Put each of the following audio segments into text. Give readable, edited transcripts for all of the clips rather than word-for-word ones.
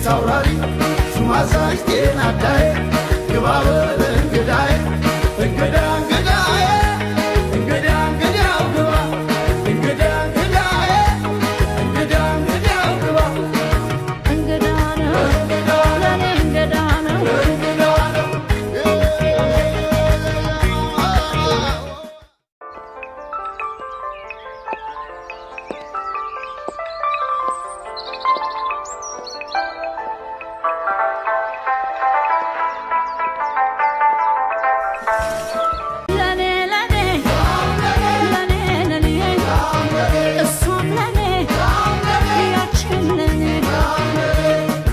ፊት አውራሪ ሹማዛሽ ጤና አዳዬ ግባበል እንግዳዬ እንግዳ እንግዳዬ እንግዳ እንግዳው ግባ እንግዳ እንግዳዬ እንግዳ እንግዳው ግባ እንግዳ ነው ለኔ እንግዳ ነው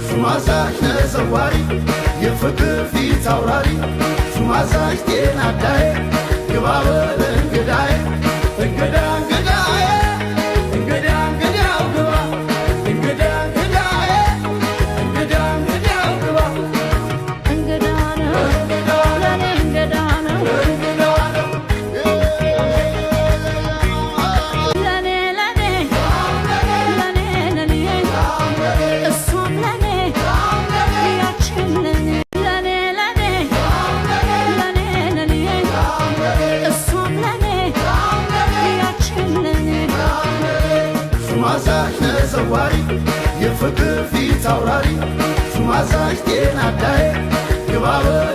ሹማዛሽ ተዘዋሪ የፍቅር ፊት አውራሪ ሹማዛሽ ጤና አዳዬ ግባበል እንግዳዬ እንግዳ እንግዳዬ እንግዳ እንግዳው ግባ እንግዳ እንግዳዬ እንግዳ እንግዳው ግባ እንግዳ ነው ለኔ እንግዳ ነው ለኔ እሱም ለኔ ያችን ለኔ እሱም ለኔ ያችን ለኔ ሹማዛሽ ተዘዋሪ የፍቅር ፊት አውራሪ ሹማዛሽ ጤና አዳዬ ግባበል